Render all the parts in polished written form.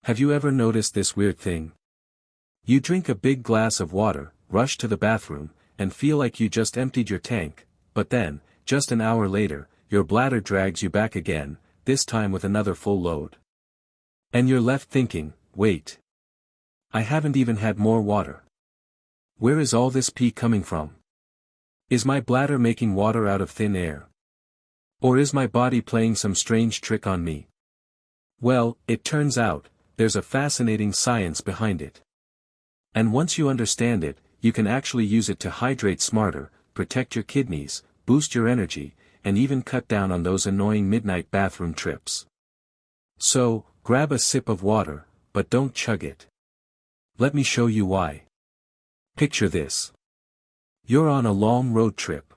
Have you ever noticed this weird thing? You drink a big glass of water, rush to the bathroom, and feel like you just emptied your tank, but then, just an hour later, your bladder drags you back again, this time with another full load. And you're left thinking, wait. I haven't even had more water. Where is all this pee coming from? Is my bladder making water out of thin air? Or is my body playing some strange trick on me? Well, it turns out, there's a fascinating science behind it. And once you understand it, you can actually use it to hydrate smarter, protect your kidneys, boost your energy, and even cut down on those annoying midnight bathroom trips. So, grab a sip of water, but don't chug it. Let me show you why. Picture this. You're on a long road trip.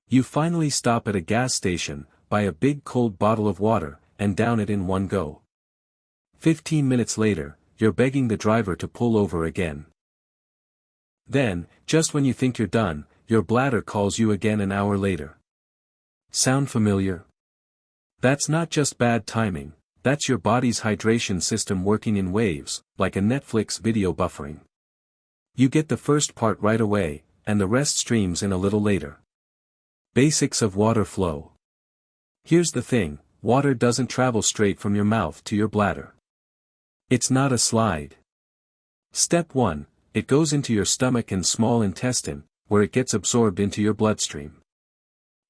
You finally stop at a gas station, buy a big cold bottle of water, and down it in one go. 15 minutes later, you're begging the driver to pull over again. Then, just when you think you're done, your bladder calls you again an hour later. Sound familiar? That's not just bad timing, that's your body's hydration system working in waves, like a Netflix video buffering. You get the first part right away, and the rest streams in a little later. Basics of water flow. Here's the thing, water doesn't travel straight from your mouth to your bladder. It's not a slide. Step 1, it goes into your stomach and small intestine, where it gets absorbed into your bloodstream.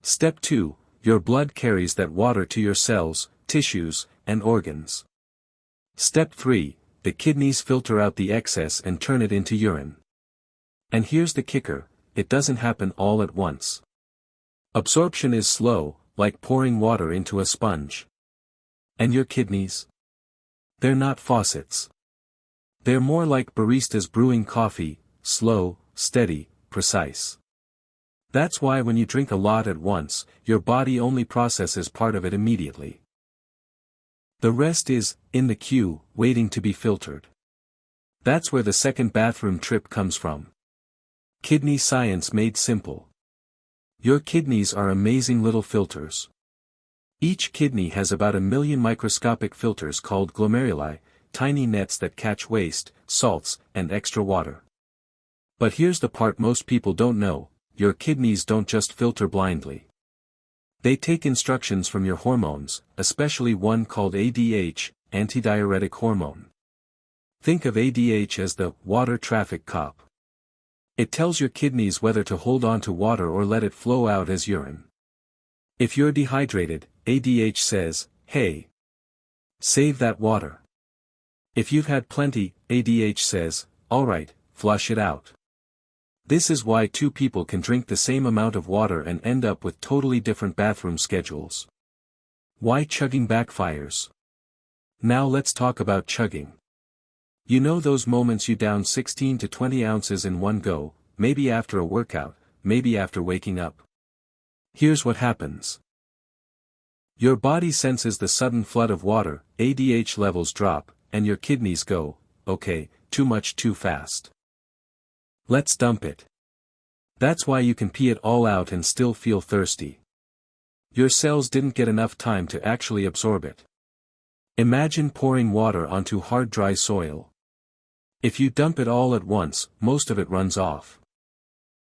Step 2, your blood carries that water to your cells, tissues, and organs. Step 3, the kidneys filter out the excess and turn it into urine. And here's the kicker, it doesn't happen all at once. Absorption is slow, like pouring water into a sponge. And your kidneys? They're not faucets. They're more like baristas brewing coffee, slow, steady, precise. That's why when you drink a lot at once, your body only processes part of it immediately. The rest is, in the queue, waiting to be filtered. That's where the second bathroom trip comes from. Kidney science made simple. Your kidneys are amazing little filters. Each kidney has about 1 million microscopic filters called glomeruli, tiny nets that catch waste, salts, and extra water. But here's the part most people don't know, your kidneys don't just filter blindly. They take instructions from your hormones, especially one called ADH, antidiuretic hormone. Think of ADH as the water traffic cop. It tells your kidneys whether to hold on to water or let it flow out as urine. If you're dehydrated, ADH says, hey, save that water. If you've had plenty, ADH says, alright, flush it out. This is why two people can drink the same amount of water and end up with totally different bathroom schedules. Why chugging backfires? Now let's talk about chugging. You know those moments you down 16 to 20 ounces in one go, maybe after a workout, maybe after waking up. Here's what happens. Your body senses the sudden flood of water, ADH levels drop, and your kidneys go, okay, too much too fast. Let's dump it. That's why you can pee it all out and still feel thirsty. Your cells didn't get enough time to actually absorb it. Imagine pouring water onto hard dry soil. If you dump it all at once, most of it runs off.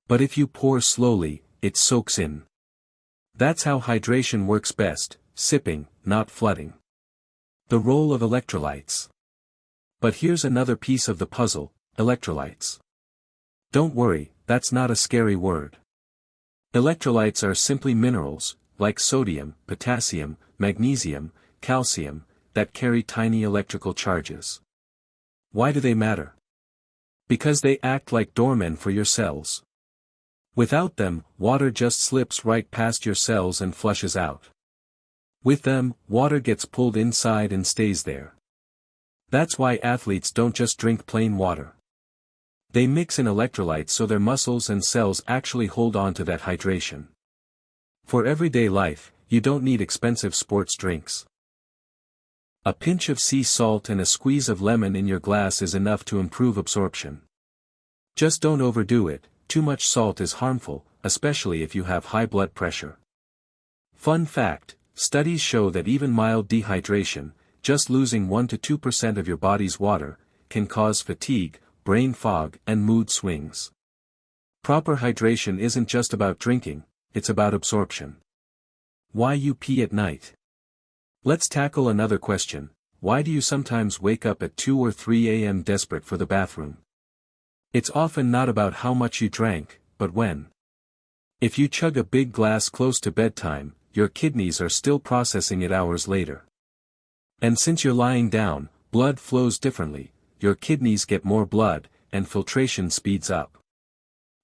But if you pour slowly, it soaks in. That's how hydration works best, sipping, not flooding. The role of electrolytes. But here's another piece of the puzzle, electrolytes. Don't worry, that's not a scary word. Electrolytes are simply minerals, like sodium, potassium, magnesium, calcium, that carry tiny electrical charges. Why do they matter? Because they act like doormen for your cells. Without them, water just slips right past your cells and flushes out. With them, water gets pulled inside and stays there. That's why athletes don't just drink plain water. They mix in electrolytes so their muscles and cells actually hold on to that hydration. For everyday life, you don't need expensive sports drinks. A pinch of sea salt and a squeeze of lemon in your glass is enough to improve absorption. Just don't overdo it, too much salt is harmful, especially if you have high blood pressure. Fun fact, studies show that even mild dehydration, just losing 1 to 2% of your body's water, can cause fatigue, brain fog, and mood swings. Proper hydration isn't just about drinking, it's about absorption. Why you pee at night? Let's tackle another question. Why do you sometimes wake up at 2 or 3 a.m. desperate for the bathroom? It's often not about how much you drank, but when. If you chug a big glass close to bedtime, your kidneys are still processing it hours later. And since you're lying down, blood flows differently, your kidneys get more blood, and filtration speeds up.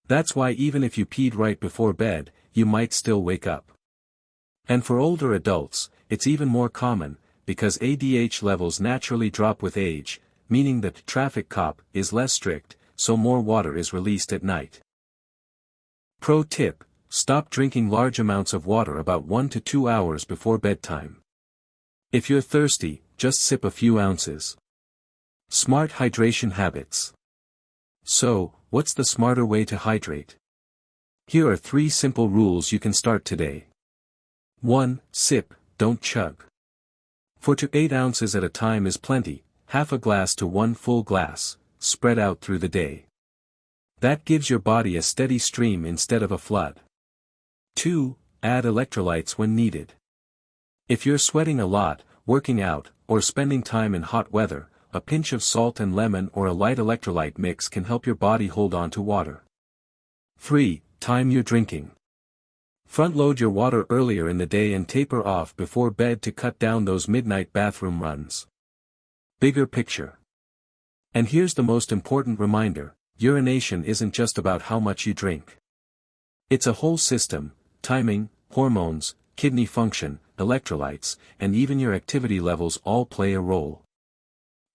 That's why even if you peed right before bed, you might still wake up. And for older adults, it's even more common, because ADH levels naturally drop with age, meaning that traffic cop is less strict, so more water is released at night. Pro tip: stop drinking large amounts of water about 1 to 2 hours before bedtime. If you're thirsty, just sip a few ounces. Smart hydration habits. So, what's the smarter way to hydrate? Here are 3 simple rules you can start today. 1. Sip, don't chug. 4 to 8 ounces at a time is plenty, half a glass to 1 full glass, spread out through the day. That gives your body a steady stream instead of a flood. 2. Add electrolytes when needed. If you're sweating a lot, working out, or spending time in hot weather, a pinch of salt and lemon or a light electrolyte mix can help your body hold on to water. 3. Time your drinking. Front-load your water earlier in the day and taper off before bed to cut down those midnight bathroom runs. Bigger picture. And here's the most important reminder: urination isn't just about how much you drink. It's a whole system: timing, hormones, kidney function, electrolytes, and even your activity levels all play a role.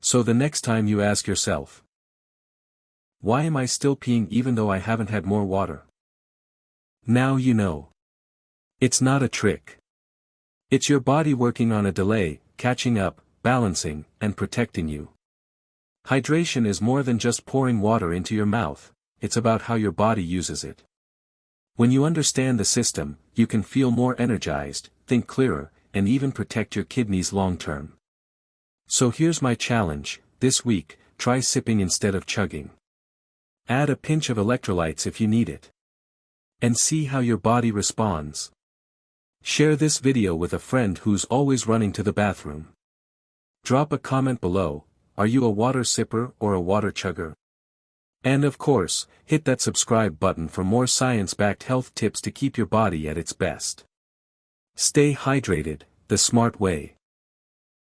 So the next time you ask yourself, why am I still peeing even though I haven't had more water? Now you know. It's not a trick. It's your body working on a delay, catching up, balancing, and protecting you. Hydration is more than just pouring water into your mouth, it's about how your body uses it. When you understand the system, you can feel more energized, think clearer, and even protect your kidneys long term. So here's my challenge: this week, try sipping instead of chugging. Add a pinch of electrolytes if you need it. And see how your body responds. Share this video with a friend who's always running to the bathroom. Drop a comment below: are you a water sipper or a water chugger? And of course, hit that subscribe button for more science-backed health tips to keep your body at its best. Stay hydrated, the smart way.